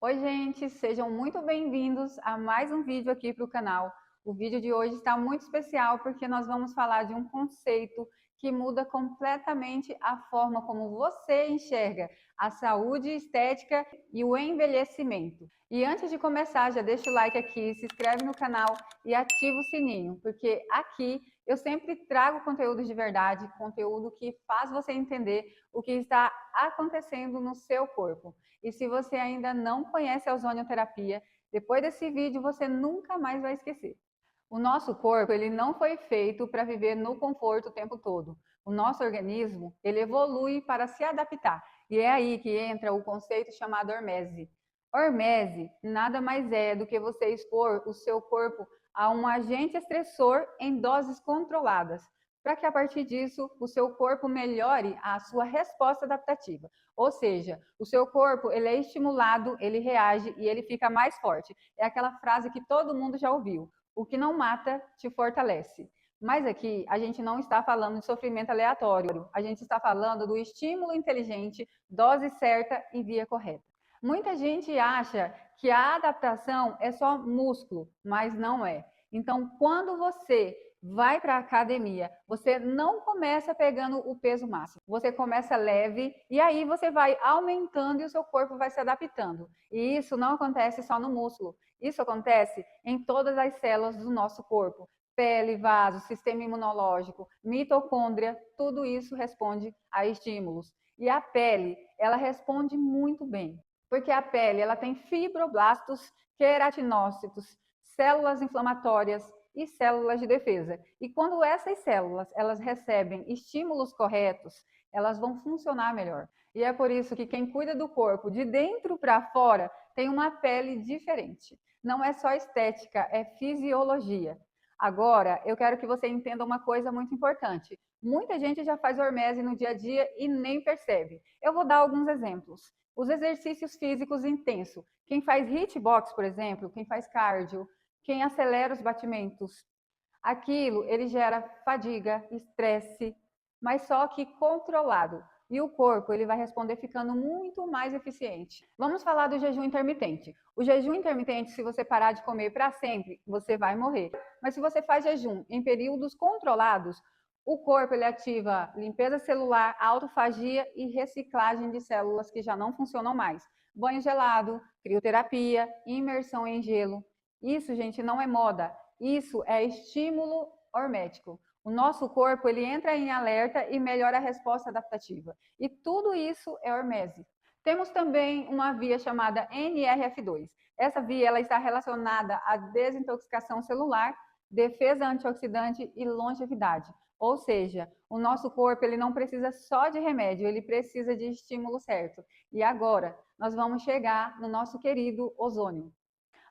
Oi, gente, sejam muito bem-vindos a mais um vídeo aqui para o canal. O vídeo de hoje está muito especial porque nós vamos falar de um conceito que muda completamente a forma como você enxerga a saúde estética e o envelhecimento. E antes de começar, já deixa o like aqui, se inscreve no canal e ativa o sininho, porque aqui eu sempre trago conteúdo de verdade, conteúdo que faz você entender o que está acontecendo no seu corpo. E se você ainda não conhece a ozonioterapia, depois desse vídeo você nunca mais vai esquecer. O nosso corpo, ele não foi feito para viver no conforto o tempo todo. O nosso organismo, ele evolui para se adaptar. E é aí que entra o conceito chamado hormese. Hormese nada mais é do que você expor o seu corpo a um agente estressor em doses controladas, para que a partir disso o seu corpo melhore a sua resposta adaptativa. Ou seja, o seu corpo ele é estimulado, ele reage e ele fica mais forte. É aquela frase que todo mundo já ouviu: o que não mata te fortalece. Mas aqui a gente não está falando de sofrimento aleatório, a gente está falando do estímulo inteligente, dose certa e via correta. Muita gente acha que a adaptação é só músculo, mas não é. Então, quando você vai para a academia, você não começa pegando o peso máximo, você começa leve e aí você vai aumentando e o seu corpo vai se adaptando. E isso não acontece só no músculo, isso acontece em todas as células do nosso corpo. Pele, vaso, sistema imunológico, mitocôndria, tudo isso responde a estímulos. E a pele, ela responde muito bem, porque a pele ela tem fibroblastos, queratinócitos, células inflamatórias e células de defesa. E quando essas células elas recebem estímulos corretos, elas vão funcionar melhor. E é por isso que quem cuida do corpo de dentro para fora tem uma pele diferente. Não é só estética, é fisiologia. Agora, eu quero que você entenda uma coisa muito importante. Muita gente já faz hormese no dia a dia e nem percebe. Eu vou dar alguns exemplos. Os exercícios físicos intensos. Quem faz hitbox, por exemplo, quem faz cardio, quem acelera os batimentos, aquilo ele gera fadiga, estresse, mas só que controlado. E o corpo ele vai responder ficando muito mais eficiente. Vamos falar do jejum intermitente. O jejum intermitente, se você parar de comer para sempre, você vai morrer. Mas se você faz jejum em períodos controlados, o corpo ele ativa limpeza celular, autofagia e reciclagem de células que já não funcionam mais. Banho gelado, crioterapia, imersão em gelo. Isso, gente, não é moda. Isso é estímulo hormético. O nosso corpo ele entra em alerta e melhora a resposta adaptativa. E tudo isso é hormese. Temos também uma via chamada NRF2. Essa via ela está relacionada à desintoxicação celular, defesa antioxidante e longevidade. Ou seja, o nosso corpo ele não precisa só de remédio, ele precisa de estímulo certo. E agora, nós vamos chegar no nosso querido ozônio.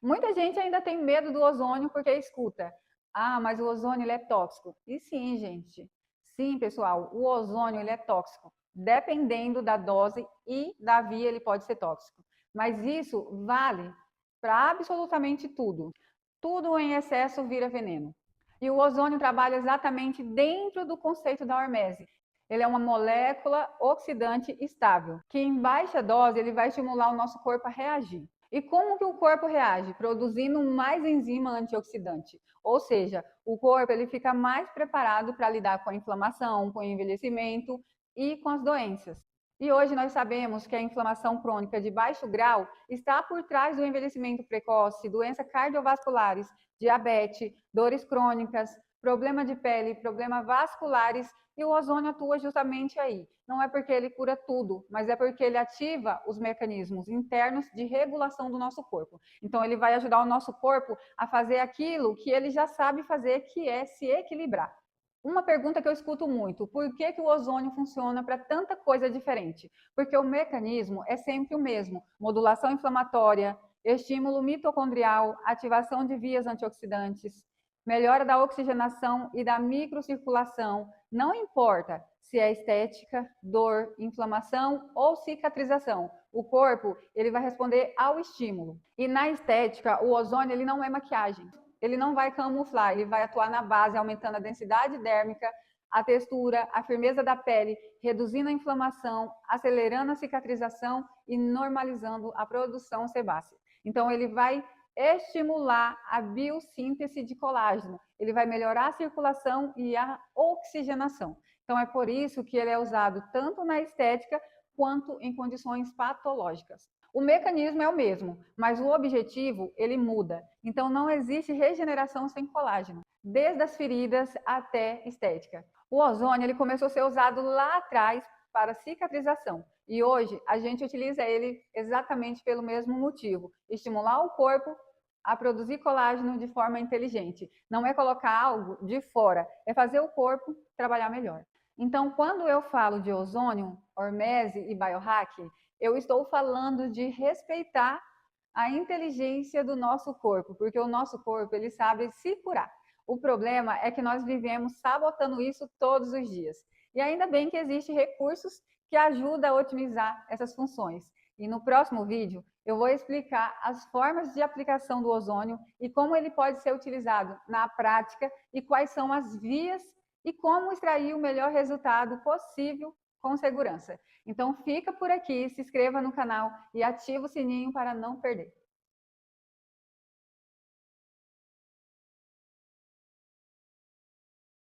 Muita gente ainda tem medo do ozônio porque escuta: ah, mas o ozônio ele é tóxico. E sim, gente. Sim, pessoal, o ozônio ele é tóxico. Dependendo da dose e da via, ele pode ser tóxico. Mas isso vale para absolutamente tudo. Tudo em excesso vira veneno. E o ozônio trabalha exatamente dentro do conceito da hormese. Ele é uma molécula oxidante estável, que em baixa dose ele vai estimular o nosso corpo a reagir. E como que o corpo reage? Produzindo mais enzima antioxidante. Ou seja, o corpo ele fica mais preparado para lidar com a inflamação, com o envelhecimento e com as doenças. E hoje nós sabemos que a inflamação crônica de baixo grau está por trás do envelhecimento precoce, doenças cardiovasculares, diabetes, dores crônicas, problema de pele, problemas vasculares, e o ozônio atua justamente aí. Não é porque ele cura tudo, mas é porque ele ativa os mecanismos internos de regulação do nosso corpo. Então ele vai ajudar o nosso corpo a fazer aquilo que ele já sabe fazer, que é se equilibrar. Uma pergunta que eu escuto muito: por que o ozônio funciona para tanta coisa diferente? Porque o mecanismo é sempre o mesmo: modulação inflamatória, estímulo mitocondrial, ativação de vias antioxidantes, melhora da oxigenação e da microcirculação. Não importa se é estética, dor, inflamação ou cicatrização. O corpo ele vai responder ao estímulo. E na estética, o ozônio ele não é maquiagem. Ele não vai camuflar, ele vai atuar na base, aumentando a densidade dérmica, a textura, a firmeza da pele, reduzindo a inflamação, acelerando a cicatrização e normalizando a produção sebácea. Então, ele vai estimular a biossíntese de colágeno, ele vai melhorar a circulação e a oxigenação. Então, é por isso que ele é usado tanto na estética quanto em condições patológicas. O mecanismo é o mesmo, mas o objetivo ele muda. Então não existe regeneração sem colágeno, desde as feridas até estética. O ozônio ele começou a ser usado lá atrás para cicatrização e hoje a gente utiliza ele exatamente pelo mesmo motivo: estimular o corpo a produzir colágeno de forma inteligente. Não é colocar algo de fora, é fazer o corpo trabalhar melhor. Então, quando eu falo de ozônio, hormese e biohack, eu estou falando de respeitar a inteligência do nosso corpo, porque o nosso corpo ele sabe se curar. O problema é que nós vivemos sabotando isso todos os dias. E ainda bem que existem recursos que ajudam a otimizar essas funções. E no próximo vídeo eu vou explicar as formas de aplicação do ozônio e como ele pode ser utilizado na prática e quais são as vias e como extrair o melhor resultado possível com segurança. Então fica por aqui, se inscreva no canal e ativa o sininho para não perder.